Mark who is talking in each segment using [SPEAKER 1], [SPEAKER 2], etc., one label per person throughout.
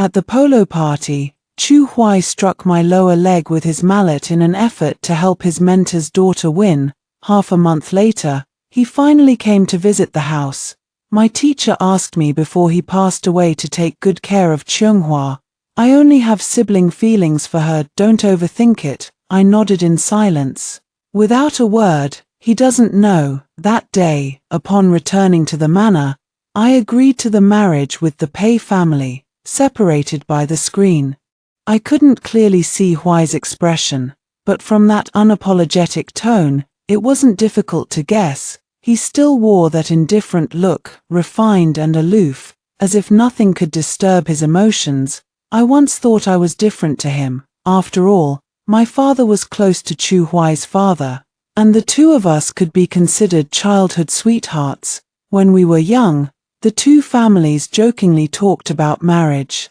[SPEAKER 1] At the polo party, Chu Huai struck my lower leg with his mallet in an effort to help his mentor's daughter win. Half a month later, he finally came to visit the house. My teacher asked me before he passed away to take good care of Chunghua. I only have sibling feelings for her, don't overthink it. I nodded in silence. Without a word, he doesn't know. That day, upon returning to the manor, I agreed to the marriage with the Pei family, separated by the screen. I couldn't clearly see Huai's expression, but from that unapologetic tone, it wasn't difficult to guess. He still wore that indifferent look, refined and aloof, as if nothing could disturb his emotions. I once thought I was different to him. After all, my father was close to Chu Huai's father, and the two of us could be considered childhood sweethearts. When we were young, the two families jokingly talked about marriage.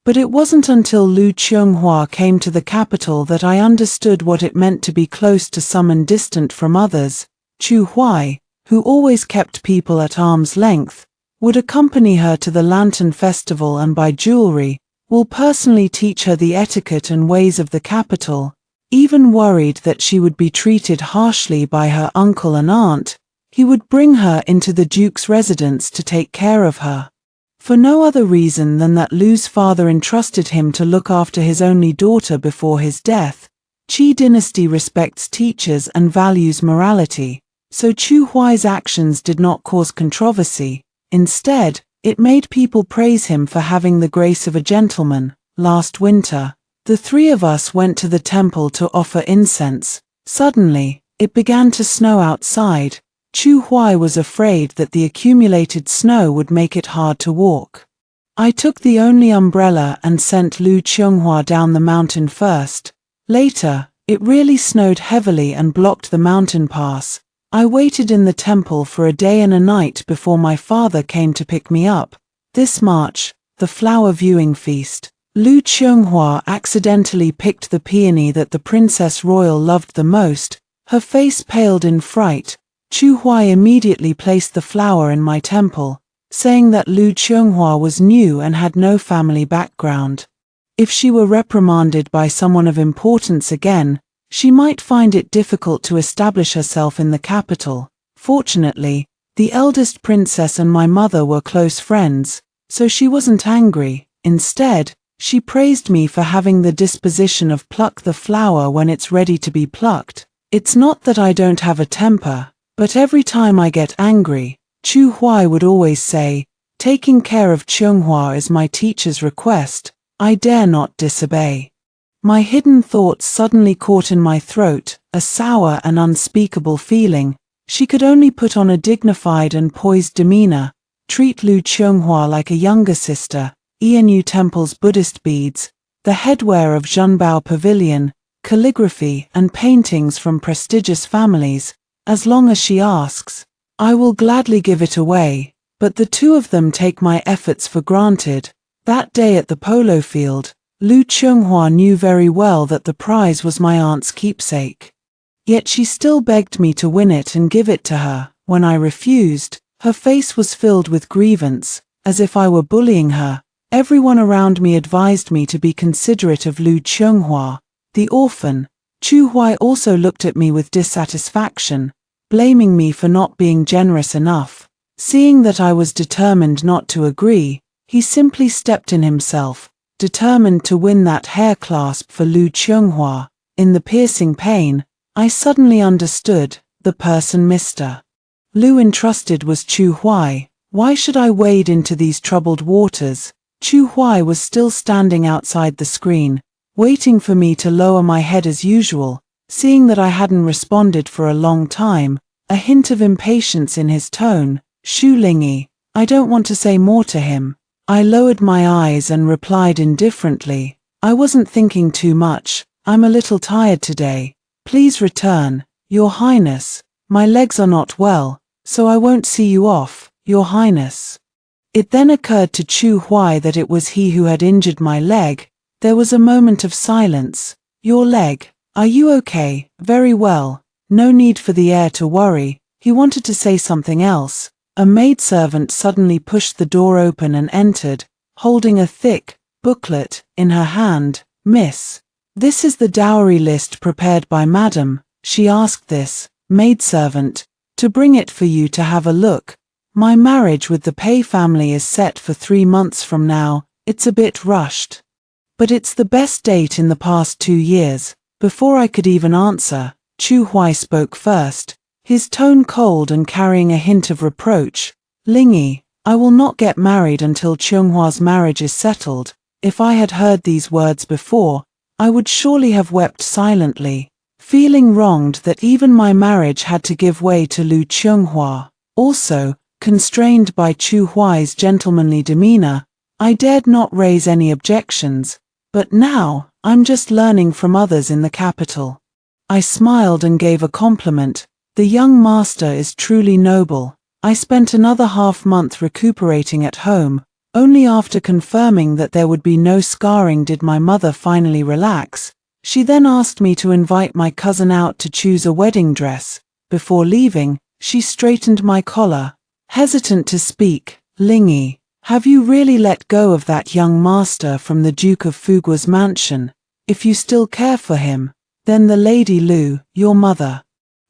[SPEAKER 1] But it wasn't until Lu Chunghua came to the capital that I understood what it meant to be close to someone distant from others. Chu Huai, who always kept people at arm's length, would accompany her to the Lantern Festival and buy jewelry, will personally teach her the etiquette and ways of the capital. Even worried that she would be treated harshly by her uncle and aunt, he would bring her into the Duke's residence to take care of her. For no other reason than that Lu's father entrusted him to look after his only daughter before his death. Qi dynasty respects teachers and values morality, so Chu Huai's actions did not cause controversy. Instead, it made people praise him for having the grace of a gentleman. Last winter, the three of us went to the temple to offer incense. Suddenly, it began to snow outside. Chu Huai was afraid that the accumulated snow would make it hard to walk. I took the only umbrella and sent Lu Chunghua down the mountain first. Later, it really snowed heavily and blocked the mountain pass. I waited in the temple for a day and a night before my father came to pick me up. This March, the flower viewing feast, Lu Chunghua accidentally picked the peony that the Princess Royal loved the most. Her face paled in fright. Chu Huai immediately placed the flower in my temple, saying that Lu Chunghua was new and had no family background. If she were reprimanded by someone of importance again, she might find it difficult to establish herself in the capital. Fortunately, the eldest princess and my mother were close friends, so she wasn't angry. Instead, she praised me for having the disposition of pluck the flower when it's ready to be plucked. It's not that I don't have a temper, but every time I get angry, Chu Huai would always say, "Taking care of Chunghua is my teacher's request. I dare not disobey." My hidden thoughts suddenly caught in my throat, a sour and unspeakable feeling. She could only put on a dignified and poised demeanor, treat Lu Chunghua like a younger sister. Enu Temple's Buddhist beads, the headwear of Zhenbao Pavilion, calligraphy and paintings from prestigious families. As long as she asks, I will gladly give it away, but the two of them take my efforts for granted. That day at the polo field, Lu Chunghua knew very well that the prize was my aunt's keepsake. Yet she still begged me to win it and give it to her. When I refused, her face was filled with grievance, as if I were bullying her. Everyone around me advised me to be considerate of Lu Chunghua, the orphan. Chu Huai also looked at me with dissatisfaction, blaming me for not being generous enough. Seeing that I was determined not to agree, he simply stepped in himself, determined to win that hair clasp for Lu Chunghua. In the piercing pain, I suddenly understood, the person Mr. Lu entrusted was Chu Huai. Why should I wade into these troubled waters? Chu Huai was still standing outside the screen, waiting for me to lower my head as usual. Seeing that I hadn't responded for a long time, a hint of impatience in his tone. "Shu Lingyi, I don't want to say more to him." I lowered my eyes and replied indifferently, "I wasn't thinking too much. I'm a little tired today. Please return, Your Highness. My legs are not well, so I won't see you off, Your Highness." It then occurred to Chu Huai that it was he who had injured my leg. There was a moment of silence. "Your leg, are you okay?" "Very well. No need for the heir to worry." He wanted to say something else. A maidservant suddenly pushed the door open and entered, holding a thick, booklet, in her hand. "Miss, this is the dowry list prepared by Madam. She asked this maidservant to bring it for you to have a look. My marriage with the Pei family is set for 3 months from now. It's a bit rushed, but it's the best date in the past 2 years." Before I could even answer, Chu Hui spoke first, his tone cold and carrying a hint of reproach. "Lingyi, I will not get married until Chunghua's marriage is settled." If I had heard these words before, I would surely have wept silently, feeling wronged that even my marriage had to give way to Lu Chunghua. Also, constrained by Chu Hui's gentlemanly demeanor, I dared not raise any objections. But now, I'm just learning from others in the capital. I smiled and gave a compliment. "The young master is truly noble." I spent another half-month recuperating at home. Only after confirming that there would be no scarring did my mother finally relax. She then asked me to invite my cousin out to choose a wedding dress. Before leaving, she straightened my collar. Hesitant to speak, "Lingyi, have you really let go of that young master from the Duke of Fugua's mansion? If you still care for him, then the Lady Lu, your mother,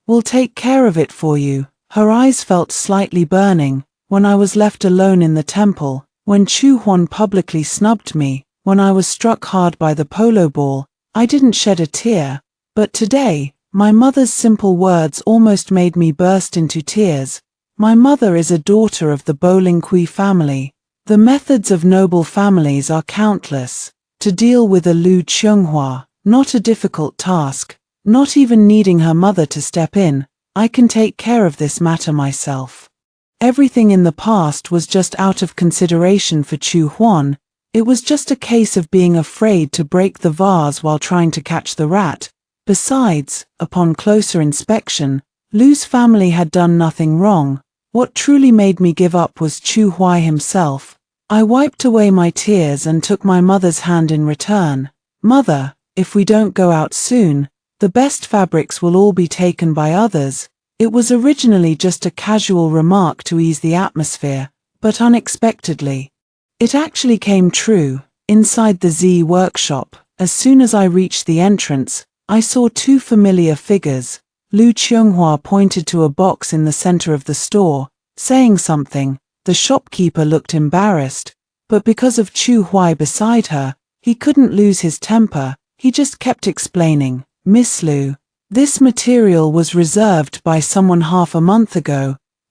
[SPEAKER 1] will take care of it for you." Her eyes felt slightly burning. When I was left alone in the temple, when Chu Huan publicly snubbed me, when I was struck hard by the polo ball, I didn't shed a tear. But today, my mother's simple words almost made me burst into tears. My mother is a daughter of the Bolingqui family. The methods of noble families are countless. To deal with a Lu Chunghua, not a difficult task, not even needing her mother to step in. I can take care of this matter myself. Everything in the past was just out of consideration for Chu Huan. It was just a case of being afraid to break the vase while trying to catch the rat. Besides, upon closer inspection, Lu's family had done nothing wrong. What truly made me give up was Chu Hui himself. I wiped away my tears and took my mother's hand in return. "Mother, if we don't go out soon, the best fabrics will all be taken by others." It was originally just a casual remark to ease the atmosphere, but unexpectedly, it actually came true. Inside the Z workshop, as soon as I reached the entrance, I saw 2 familiar figures. Lu Chunghua pointed to a box in the center of the store, saying something. The shopkeeper looked embarrassed, but because of Chu Hui beside her, he couldn't lose his temper. He just kept explaining, "Miss Lu, this material was reserved by someone half a month ago.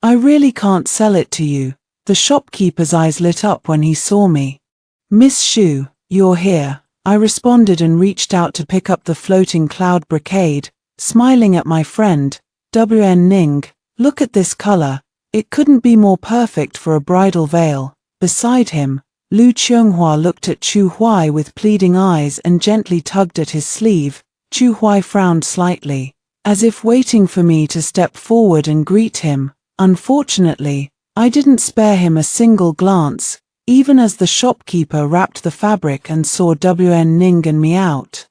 [SPEAKER 1] I really can't sell it to you." The shopkeeper's eyes lit up when he saw me. "Miss Shu, you're here." I responded and reached out to pick up the floating cloud brocade, smiling at my friend. "WN Ning, look at this color. It couldn't be more perfect for a bridal veil." Beside him, Lu Chunghua looked at Chu Hui with pleading eyes and gently tugged at his sleeve. Chu Hui frowned slightly, as if waiting for me to step forward and greet him. Unfortunately, I didn't spare him a single glance, even as the shopkeeper wrapped the fabric and saw WN Ning and me out.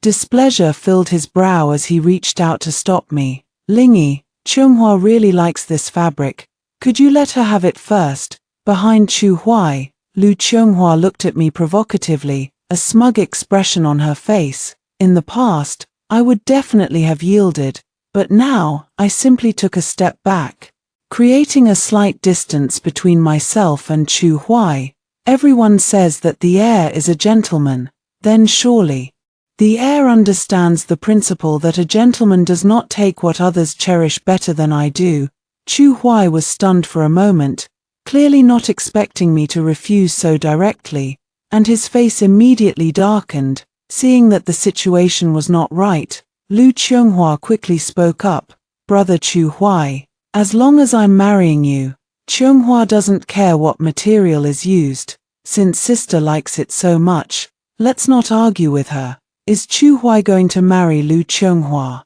[SPEAKER 1] Displeasure filled his brow as he reached out to stop me. "Lingyi, Chunghua really likes this fabric. Could you let her have it first?" Behind Chu Hui, Lu Chunghua looked at me provocatively, a smug expression on her face. In the past, I would definitely have yielded, but now, I simply took a step back, creating a slight distance between myself and Chu Hui. Everyone says that the heir is a gentleman, then surely the heir understands the principle that a gentleman does not take what others cherish better than I do. Chu Hui was stunned for a moment, clearly not expecting me to refuse so directly, and his face immediately darkened. Seeing that the situation was not right, Lu Chunghua quickly spoke up. "Brother Chu Hui, as long as I'm marrying you, Chunghua doesn't care what material is used. Since sister likes it so much, let's not argue with her. Is Chu Hui going to marry Lu Chunghua?"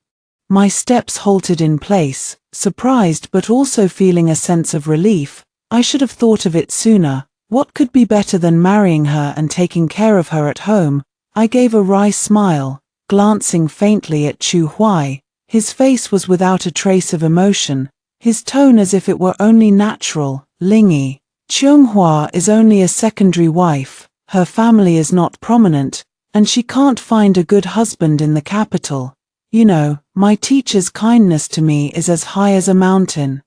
[SPEAKER 1] My steps halted in place, surprised but also feeling a sense of relief. I should have thought of it sooner. What could be better than marrying her and taking care of her at home? I gave a wry smile, glancing faintly at Chu Hui. His face was without a trace of emotion, his tone as if it were only natural. "Lingyi, Chunghua is only a secondary wife. her family is not prominent, and she can't find a good husband in the capital. You know, my teacher's kindness to me is as high as a mountain.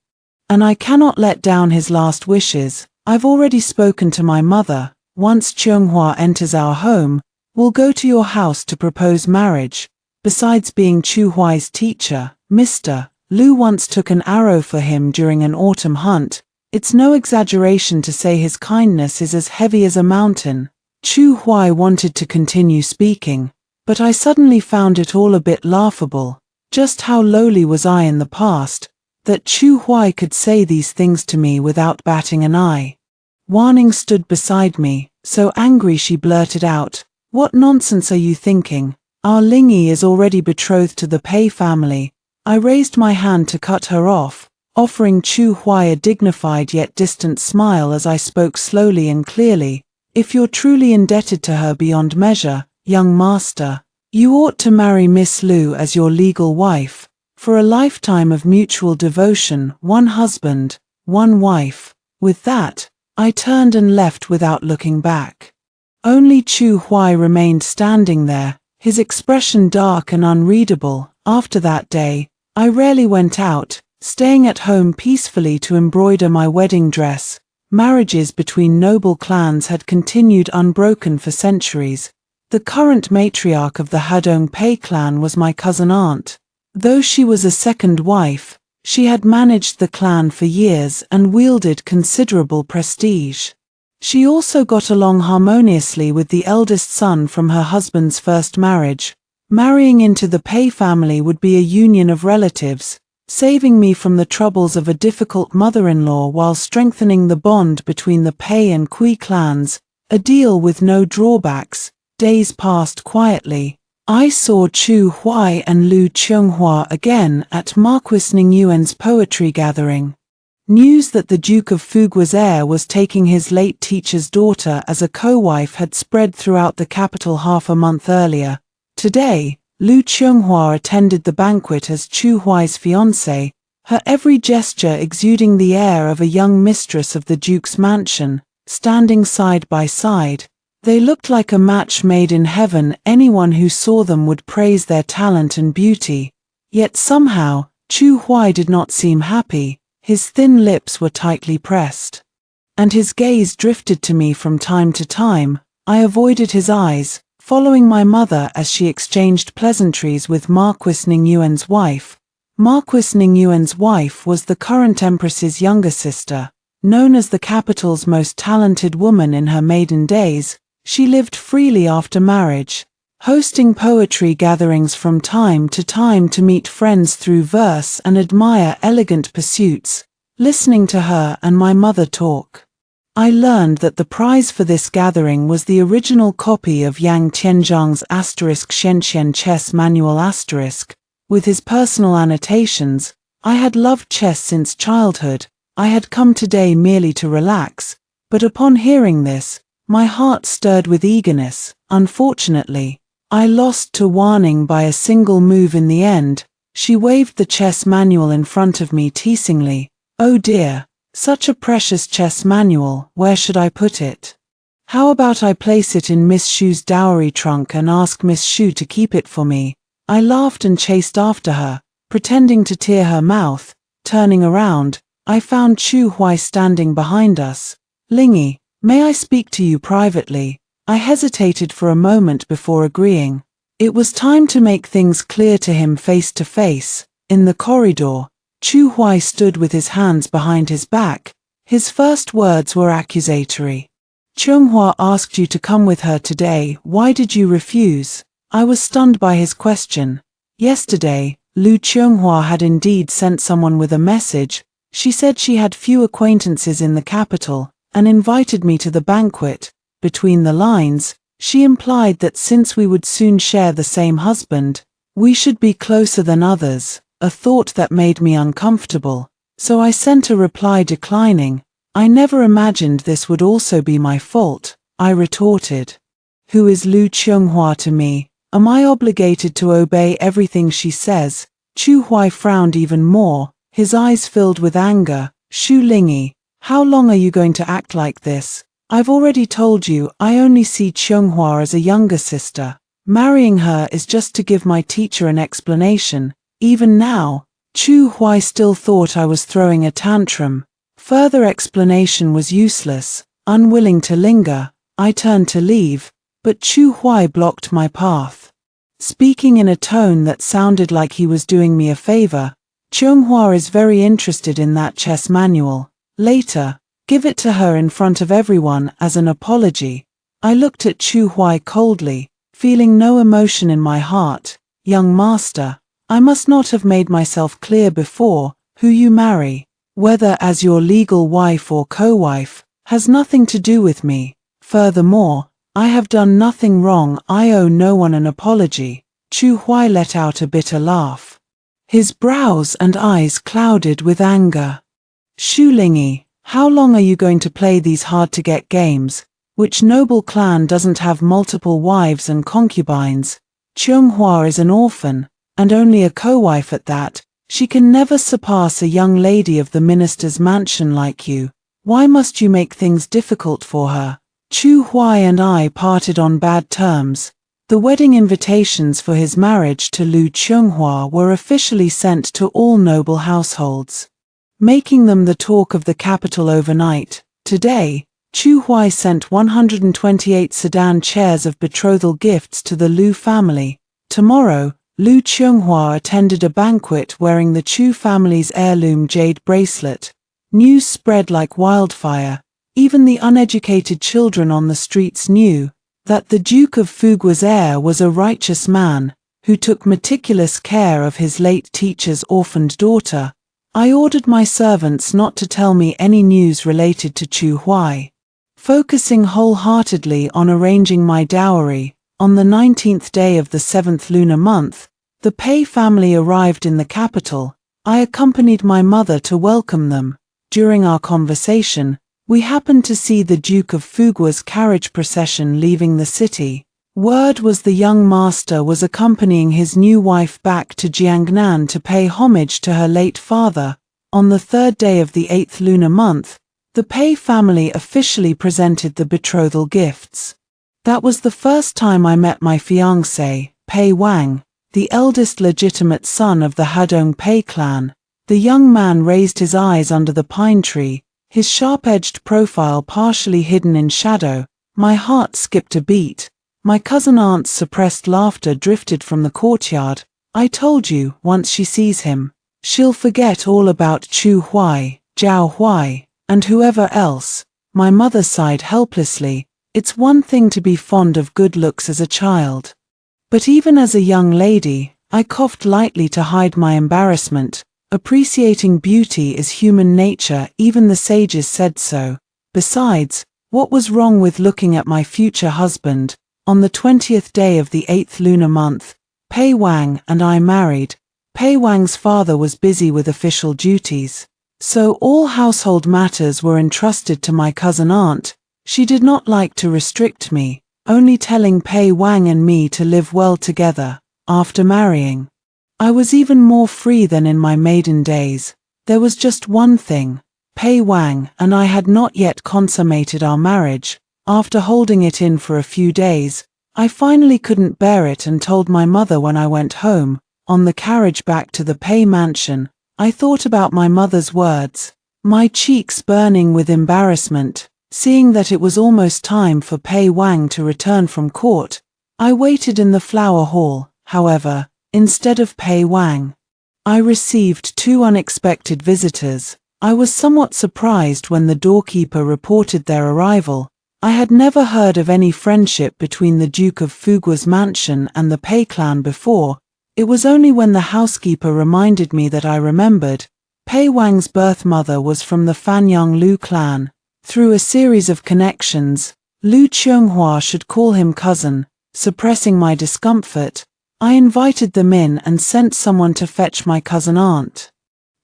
[SPEAKER 1] And I cannot let down his last wishes. I've already spoken to my mother. Once Chunghua enters our home, we'll go to your house to propose marriage. Besides being Chu Huai's teacher, Mr. Lu once took an arrow for him during an autumn hunt. It's no exaggeration to say his kindness is as heavy as a mountain. Chu Huai wanted to continue speaking, but I suddenly found it all a bit laughable. Just how lowly was I in the past, that Chu Huai could say these things to me without batting an eye. Warning stood beside me, so angry she blurted out, "What nonsense are you thinking? Our Lingyi is already betrothed to the Pei family." I raised my hand to cut her off, offering Chu Huai a dignified yet distant smile as I spoke slowly and clearly. "If you're truly indebted to her beyond measure, young master, you ought to marry Miss Lu as your legal wife, for a lifetime of mutual devotion, one husband, one wife." With that, I turned and left without looking back. Only Chu Huai remained standing there, his expression dark and unreadable. After that day, I rarely went out, staying at home peacefully to embroider my wedding dress. Marriages between noble clans had continued unbroken for centuries. The current matriarch of the Hadong Pei clan was my cousin aunt. Though she was a second wife, she had managed the clan for years and wielded considerable prestige. She also got along harmoniously with the eldest son from her husband's first marriage. Marrying into the Pei family would be a union of relatives, saving me from the troubles of a difficult mother-in-law while strengthening the bond between the Pei and Kui clans, a deal with no drawbacks. Days passed quietly. I saw Chu Huai and Lu Chunghua again at Marquis Ningyuan's poetry gathering. News that the Duke of Fugua's heir was taking his late teacher's daughter as a co-wife had spread throughout the capital half a month earlier. Today, Lu Chunghua attended the banquet as Chu Huai's fiancée, her every gesture exuding the air of a young mistress of the Duke's mansion. Standing side by side, they looked like a match made in heaven. Anyone who saw them would praise their talent and beauty. Yet somehow, Chu Huai did not seem happy. His thin lips were tightly pressed, and his gaze drifted to me from time to time. I avoided his eyes, following my mother as she exchanged pleasantries with Marquis Ningyuan's wife. Marquis Ningyuan's wife was the current empress's younger sister. Known as the capital's most talented woman in her maiden days, she lived freely after marriage, hosting poetry gatherings from time to meet friends through verse and admire elegant pursuits. Listening to her and my mother talk, I learned that the prize for this gathering was the original copy of Yang Tianzhang's *Xianxian chess manual *, with his personal annotations. I had loved chess since childhood. I had come today merely to relax, but upon hearing this, my heart stirred with eagerness. Unfortunately, I lost to Warning by a single move in the end. She waved the chess manual in front of me teasingly. "Oh dear. Such a precious chess manual, where should I put it? How about I place it in Miss Shu's dowry trunk and ask Miss Shu to keep it for me?" I laughed and chased after her, pretending to tear her mouth. Turning around, I found Chu Huai standing behind us. "Lingyi, may I speak to you privately?" I hesitated for a moment before agreeing. It was time to make things clear to him face to face. In the corridor, Chu Huai stood with his hands behind his back. His first words were accusatory. "Chunghua asked you to come with her today. Why did you refuse?" I was stunned by his question. Yesterday, Lu Chunghua had indeed sent someone with a message. She said she had few acquaintances in the capital, and invited me to the banquet. Between the lines, she implied that since we would soon share the same husband, we should be closer than others. A thought that made me uncomfortable, so I sent a reply declining. "I never imagined this would also be my fault," I retorted. "Who is Lu Chunghua to me? Am I obligated to obey everything she says?" Chu Huai frowned even more, his eyes filled with anger. "Shu Lingyi, how long are you going to act like this? I've already told you I only see Chunghua as a younger sister. Marrying her is just to give my teacher an explanation. Even now, Chu Huai still thought I was throwing a tantrum. Further explanation was useless. Unwilling to linger, I turned to leave, but Chu Huai blocked my path. Speaking in a tone that sounded like he was doing me a favor, Chunghua is very interested in that chess manual. Later, give it to her in front of everyone as an apology. I looked at Chu Huai coldly, feeling no emotion in my heart. Young master, I must not have made myself clear before. Who you marry, whether as your legal wife or co-wife, has nothing to do with me. Furthermore, I have done nothing wrong. I owe no one an apology. Chu Huai let out a bitter laugh. His brows and eyes clouded with anger. Shu Lingyi, how long are you going to play these hard-to-get games? Which noble clan doesn't have multiple wives and concubines? Chunghua is an orphan, and only a co-wife at that. She can never surpass a young lady of the minister's mansion like you. Why must you make things difficult for her? Chu Huai and I parted on bad terms. The wedding invitations for his marriage to Lu Chunghua were officially sent to all noble households, making them the talk of the capital overnight. Today, Chu Huai sent 128 sedan chairs of betrothal gifts to the Lu family. Tomorrow, Lu Chunghua attended a banquet wearing the Chu family's heirloom jade bracelet. News spread like wildfire. Even the uneducated children on the streets knew that the Duke of Fugua's heir was a righteous man who took meticulous care of his late teacher's orphaned daughter. I ordered my servants not to tell me any news related to Chu Huai, focusing wholeheartedly on arranging my dowry. On the 19th day of the 7th lunar month, the Pei family arrived in the capital. I accompanied my mother to welcome them. During our conversation, we happened to see the Duke of Fugua's carriage procession leaving the city. Word was the young master was accompanying his new wife back to Jiangnan to pay homage to her late father. On the 3rd day of the 8th lunar month, the Pei family officially presented the betrothal gifts. That was the first time I met my fiancé, Pei Wang, the eldest legitimate son of the Hadong Pei clan. The young man raised his eyes under the pine tree, his sharp-edged profile partially hidden in shadow. My heart skipped a beat. My cousin aunt's suppressed laughter drifted from the courtyard. I told you, once she sees him, she'll forget all about Chu Huai, Zhao Huai, and whoever else. My mother sighed helplessly. It's one thing to be fond of good looks as a child, but even as a young lady, I coughed lightly to hide my embarrassment. Appreciating beauty is human nature, even the sages said so. Besides, what was wrong with looking at my future husband? On the 20th day of the 8th lunar month, Pei Wang and I married. Pei Wang's father was busy with official duties, so all household matters were entrusted to my cousin aunt. She did not like to restrict me, only telling Pei Wang and me to live well together. After marrying, I was even more free than in my maiden days. There was just one thing. Pei Wang and I had not yet consummated our marriage. After holding it in for a few days, I finally couldn't bear it and told my mother when I went home. On the carriage back to the Pei mansion, I thought about my mother's words, my cheeks burning with embarrassment. Seeing that it was almost time for Pei Wang to return from court, I waited in the flower hall. However, instead of Pei Wang, I received 2 unexpected visitors. I was somewhat surprised when the doorkeeper reported their arrival. I had never heard of any friendship between the Duke of Fugua's mansion and the Pei clan before. It was only when the housekeeper reminded me that I remembered. Pei Wang's birth mother was from the Fanyang Lu clan. Through a series of connections, Lu Chunghua should call him cousin. Suppressing my discomfort, I invited them in and sent someone to fetch my cousin aunt.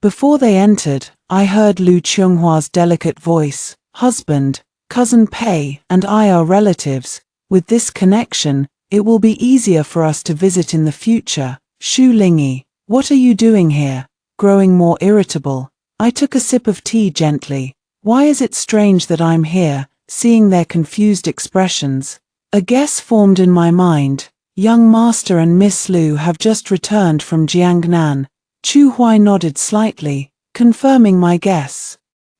[SPEAKER 1] Before they entered, I heard Lu Chunghua's delicate voice. Husband, cousin Pei and I are relatives. With this connection, it will be easier for us to visit in the future. Shu Lingyi, what are you doing here? Growing more irritable, I took a sip of tea gently. Why is it strange that I'm here, seeing their confused expressions. A guess formed in my mind. Young Master and Miss Lu have just returned from Jiangnan. Chu Huai nodded slightly, confirming my guess.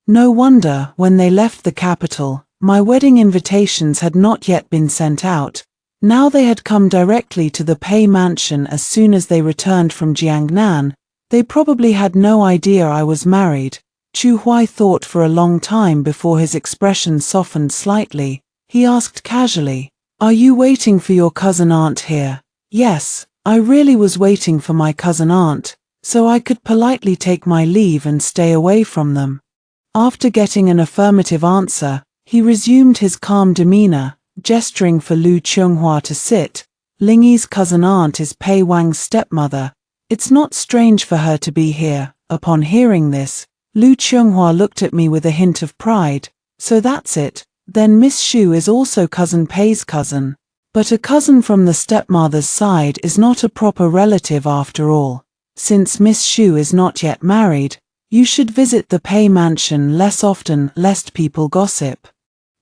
[SPEAKER 1] No wonder, when they left the capital, my wedding invitations had not yet been sent out. Now they had come directly to the Pei mansion as soon as they returned from Jiangnan. They probably had no idea I was married. Chu Huai thought for a long time before his expression softened slightly. He asked casually, "Are you waiting for your cousin aunt here?" Yes, I really was waiting for my cousin aunt, so I could politely take my leave and stay away from them. After getting an affirmative answer, he resumed his calm demeanor, gesturing for Lu Chunghua to sit. Lingyi's cousin aunt is Pei Wang's stepmother. It's not strange for her to be here. Upon hearing this, Lu Chunghua looked at me with a hint of pride. So that's it, then Miss Xu is also cousin Pei's cousin. But a cousin from the stepmother's side is not a proper relative after all. Since Miss Xu is not yet married, you should visit the Pei mansion less often lest people gossip.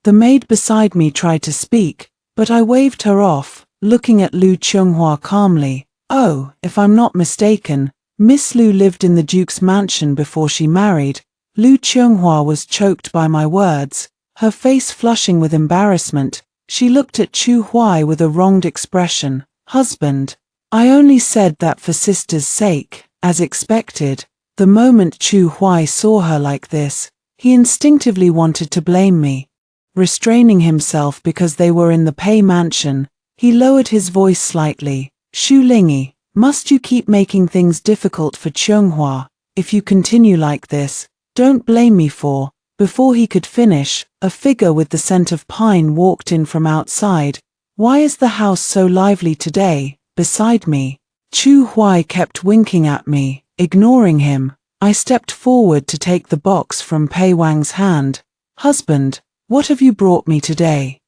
[SPEAKER 1] The maid beside me tried to speak, but I waved her off, looking at Lu Chunghua calmly. Oh, if I'm not mistaken, Miss Lu lived in the Duke's mansion before she married. Lu Chunghua was choked by my words, her face flushing with embarrassment. She looked at Chu Huai with a wronged expression. Husband. I only said that for sister's sake, as expected. The moment Chu Huai saw her like this, he instinctively wanted to blame me. Restraining himself because they were in the Pei mansion, he lowered his voice slightly. Xu Lingyi, must you keep making things difficult for Chunghua? If you continue like this, don't blame me for. Before he could finish, a figure with the scent of pine walked in from outside. Why is the house so lively today? Beside me. Chu Huai kept winking at me, ignoring him. I stepped forward to take the box from Pei Wang's hand. Husband, what have you brought me today?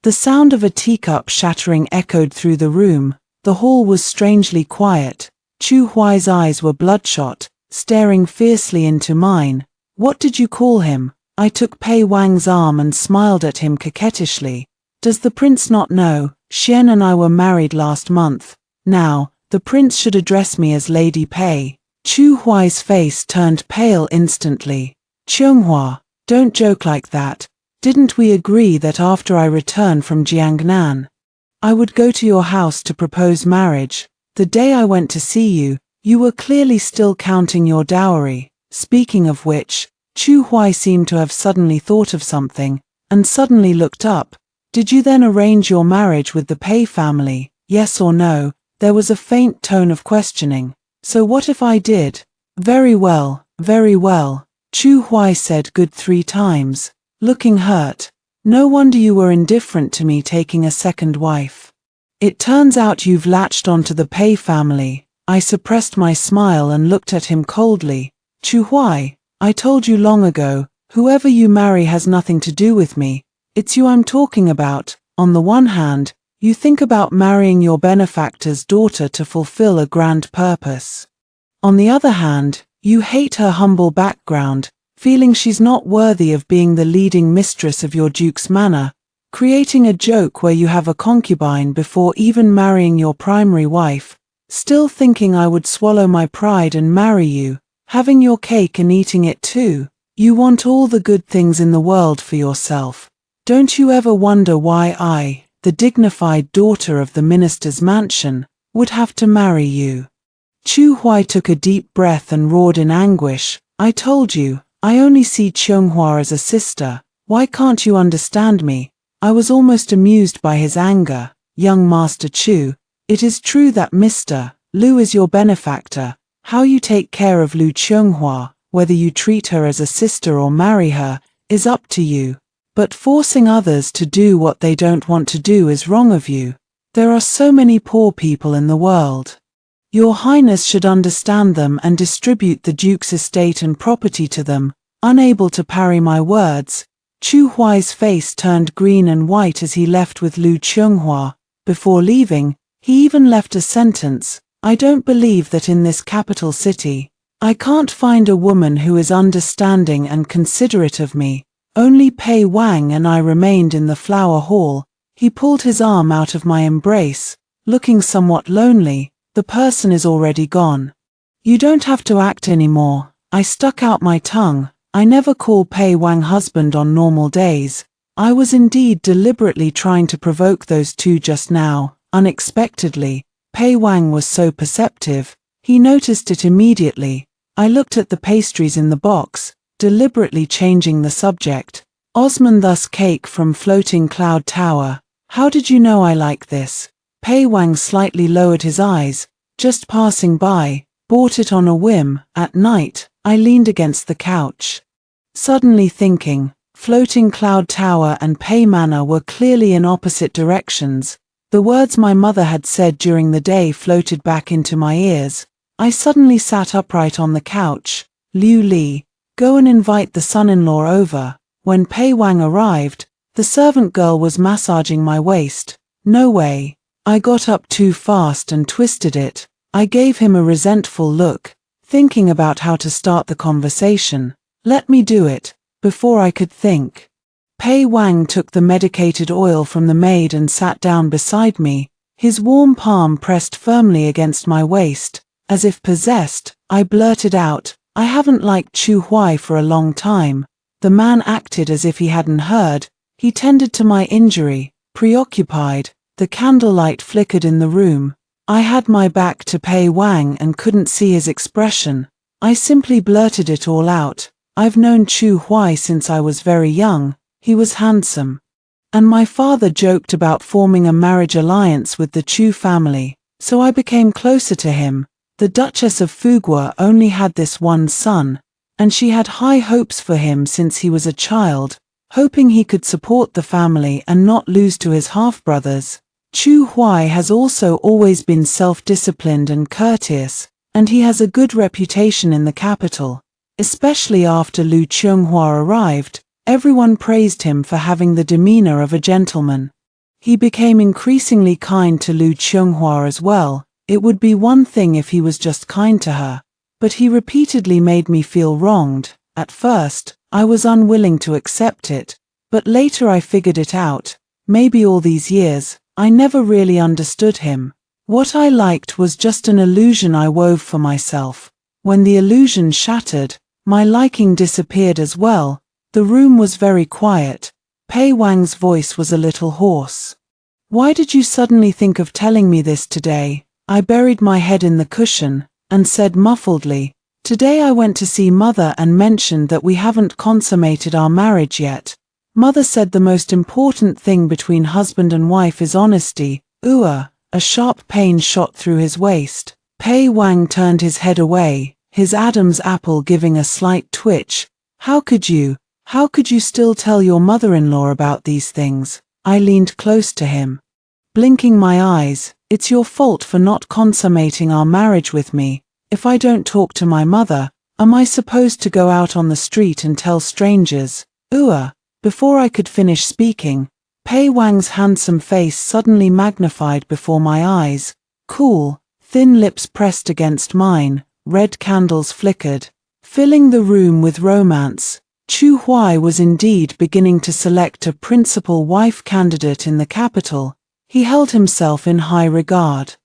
[SPEAKER 1] The sound of a teacup shattering echoed through the room. The hall was strangely quiet. Chu Huai's eyes were bloodshot, staring fiercely into mine. What did you call him? I took Pei Wang's arm and smiled at him coquettishly. Does the prince not know? Xian and I were married last month. Now, the prince should address me as Lady Pei. Chu Huai's face turned pale instantly. Chunghua, don't joke like that. Didn't we agree that after I return from Jiangnan, I would go to your house to propose marriage? The day I went to see you, you were clearly still counting your dowry. Speaking of which, Chu Huai seemed to have suddenly thought of something, and suddenly looked up. Did you then arrange your marriage with the Pei family? Yes or no? There was a faint tone of questioning. So what if I did? Very well, very well. Chu Huai said good 3 times, looking hurt. No wonder you were indifferent to me taking a second wife. It turns out you've latched onto the Pei family. I suppressed my smile and looked at him coldly. Chu Huai, I told you long ago, whoever you marry has nothing to do with me. It's you I'm talking about. On the one hand, you think about marrying your benefactor's daughter to fulfill a grand purpose. On the other hand, you hate her humble background, feeling she's not worthy of being the leading mistress of your duke's manor, creating a joke where you have a concubine before even marrying your primary wife, still thinking I would swallow my pride and marry you, having your cake and eating it too. You want all the good things in the world for yourself. Don't you ever wonder why I, the dignified daughter of the minister's mansion, would have to marry you? Chu Huai took a deep breath and roared in anguish. I told you, I only see Chunghua as a sister. Why can't you understand me? I was almost amused by his anger. Young Master Chu, it is true that Mr. Lu is your benefactor. How you take care of Lu Chunghua, whether you treat her as a sister or marry her, is up to you. But forcing others to do what they don't want to do is wrong of you. There are so many poor people in the world. Your Highness should understand them and distribute the Duke's estate and property to them. Unable to parry my words, Chu Huai's face turned green and white as he left with Lu Chunghua. Before leaving, he even left a sentence. I don't believe that in this capital city, I can't find a woman who is understanding and considerate of me. Only Pei Wang and I remained in the flower hall. He pulled his arm out of my embrace, looking somewhat lonely. The person is already gone. You don't have to act anymore. I stuck out my tongue. I never call Pei Wang husband on normal days. I was indeed deliberately trying to provoke those two just now. Unexpectedly, Pei Wang was so perceptive. He noticed it immediately. I looked at the pastries in the box, deliberately changing the subject. Osman, thus cake from Floating Cloud Tower. How did you know I like this? Pei Wang slightly lowered his eyes. Just passing by. Bought it on a whim. At night, I leaned against the couch, suddenly thinking. Floating Cloud Tower and Pei Manor were clearly in opposite directions. The words my mother had said during the day floated back into my ears. I suddenly sat upright on the couch. Liu Li, go and invite the son-in-law over. When Pei Wang arrived, the servant girl was massaging my waist. No way. I got up too fast and twisted it. I gave him a resentful look, thinking about how to start the conversation. Let me do it. Before I could think, Pei Wang took the medicated oil from the maid and sat down beside me, his warm palm pressed firmly against my waist. As if possessed, I blurted out, I haven't liked Chu Huai for a long time. The man acted as if he hadn't heard. He tended to my injury, preoccupied. The candlelight flickered in the room. I had my back to Pei Wang and couldn't see his expression. I simply blurted it all out. I've known Chu Huai since I was very young. He was handsome. And my father joked about forming a marriage alliance with the Chu family, so I became closer to him. The Duchess of Fugua only had this one son, and she had high hopes for him since he was a child, hoping he could support the family and not lose to his half-brothers. Chu Huai has also always been self-disciplined and courteous, and he has a good reputation in the capital. Especially after Lu Qianghua arrived, everyone praised him for having the demeanor of a gentleman. He became increasingly kind to Lu Qianghua as well. It would be one thing if he was just kind to her, but he repeatedly made me feel wronged. At first, I was unwilling to accept it, but later I figured it out. Maybe all these years, I never really understood him. What I liked was just an illusion I wove for myself. When the illusion shattered, my liking disappeared as well. The room was very quiet. Pei Wang's voice was a little hoarse. Why did you suddenly think of telling me this today? I buried my head in the cushion, and said muffledly, today I went to see Mother and mentioned that we haven't consummated our marriage yet. Mother said the most important thing between husband and wife is honesty. A sharp pain shot through his waist. Pei Wang turned his head away, his Adam's apple giving a slight twitch. How could you still tell your mother-in-law about these things? I leaned close to him, blinking my eyes. It's your fault for not consummating our marriage with me. If I don't talk to my mother, am I supposed to go out on the street and tell strangers? Before I could finish speaking, Pei Wang's handsome face suddenly magnified before my eyes. Cool, thin lips pressed against mine, red candles flickered, filling the room with romance. Chu Huai was indeed beginning to select a principal wife candidate in the capital. He held himself in high regard,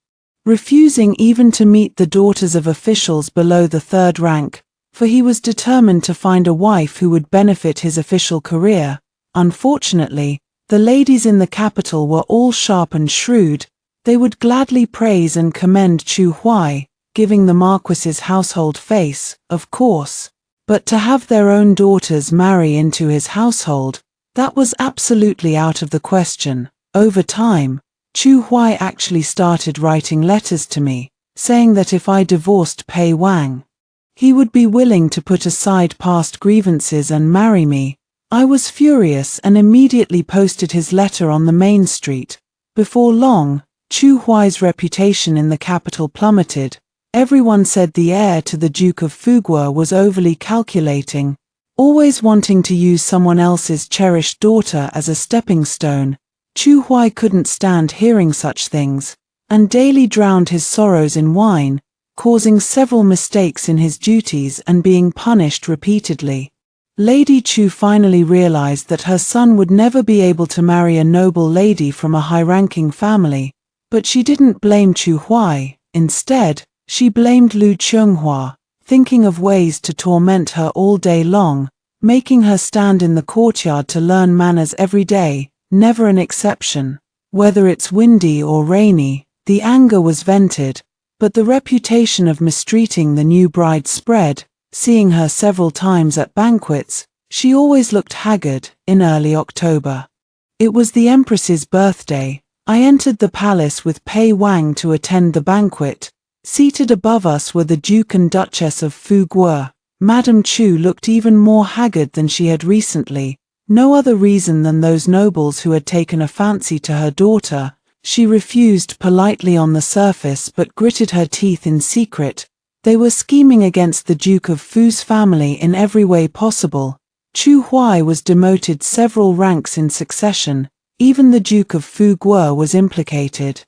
[SPEAKER 1] refusing even to meet the daughters of officials below the third rank, for he was determined to find a wife who would benefit his official career. Unfortunately, the ladies in the capital were all sharp and shrewd. They would gladly praise and commend Chu Huai, giving the Marquis's household face, of course. But to have their own daughters marry into his household, that was absolutely out of the question. Over time, Chu Huai actually started writing letters to me, saying that if I divorced Pei Wang, he would be willing to put aside past grievances and marry me. I was furious and immediately posted his letter on the main street. Before long, Chu Huai's reputation in the capital plummeted. Everyone said the heir to the Duke of Fugua was overly calculating, always wanting to use someone else's cherished daughter as a stepping stone. Chu Huai couldn't stand hearing such things, and daily drowned his sorrows in wine, causing several mistakes in his duties and being punished repeatedly. Lady Chu finally realized that her son would never be able to marry a noble lady from a high-ranking family, but she didn't blame Chu Huai. Instead, she blamed Lu Chunghua, thinking of ways to torment her all day long, making her stand in the courtyard to learn manners every day, never an exception. Whether it's windy or rainy, the anger was vented, but the reputation of mistreating the new bride spread. Seeing her several times at banquets, she always looked haggard. In early October, it was the Empress's birthday. I entered the palace with Pei Wang to attend the banquet. Seated above us were the Duke and Duchess of Fuguo. Madame Chu looked even more haggard than she had recently, no other reason than those nobles who had taken a fancy to her daughter. She refused politely on the surface but gritted her teeth in secret. They were scheming against the Duke of Fu's family in every way possible. Chu Huai was demoted several ranks in succession. Even the Duke of Fuguo was implicated.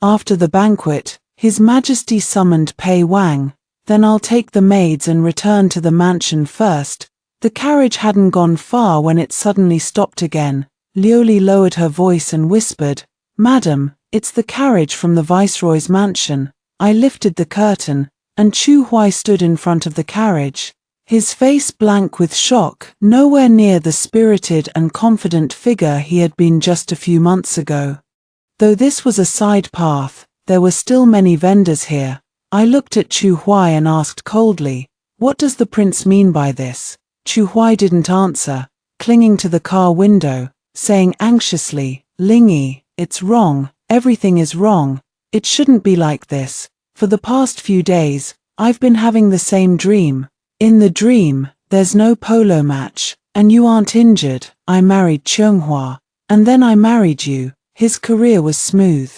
[SPEAKER 1] After the banquet, His Majesty summoned Pei Wang. "Then I'll take the maids and return to the mansion first." The carriage hadn't gone far when it suddenly stopped again. Liuli lowered her voice and whispered, "Madam, it's the carriage from the Viceroy's mansion." I lifted the curtain, and Chu Huai stood in front of the carriage, his face blank with shock, nowhere near the spirited and confident figure he had been just a few months ago. Though this was a side path, there were still many vendors here. I looked at Chu Huai and asked coldly, "What does the prince mean by this?" Chu Huai didn't answer, clinging to the car window, saying anxiously, "Lingyi, it's wrong, everything is wrong, it shouldn't be like this. For the past few days, I've been having the same dream. In the dream, there's no polo match, and you aren't injured. I married Chunghua, and then I married you." His career was smooth,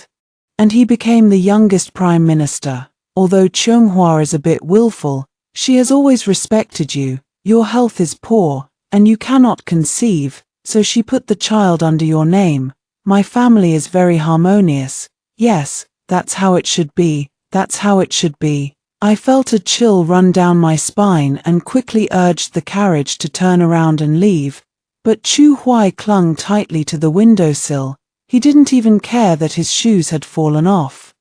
[SPEAKER 1] and he became the youngest prime minister. "Although Chunghua is a bit willful, she has always respected you. Your health is poor, and you cannot conceive, so she put the child under your name. My family is very harmonious. Yes, that's how it should be. That's how it should be." I felt a chill run down my spine and quickly urged the carriage to turn around and leave, but Chu Huai clung tightly to the windowsill. He didn't even care that his shoes had fallen off.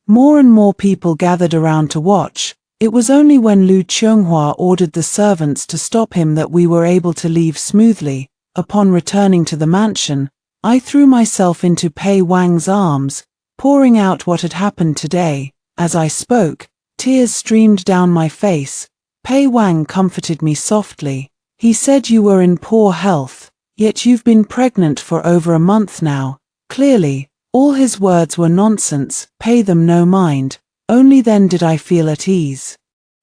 [SPEAKER 1] More and more people gathered around to watch. It was only when Lu Chunghua ordered the servants to stop him that we were able to leave smoothly. Upon returning to the mansion, I threw myself into Pei Wang's arms, pouring out what had happened today. As I spoke, tears streamed down my face. Pei Wang comforted me softly. He said, "You were in poor health, yet you've been pregnant for over a month now." Clearly, all his words were nonsense. Pay them no mind. Only then did I feel at ease.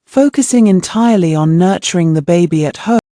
[SPEAKER 1] Focusing entirely on nurturing the baby at home,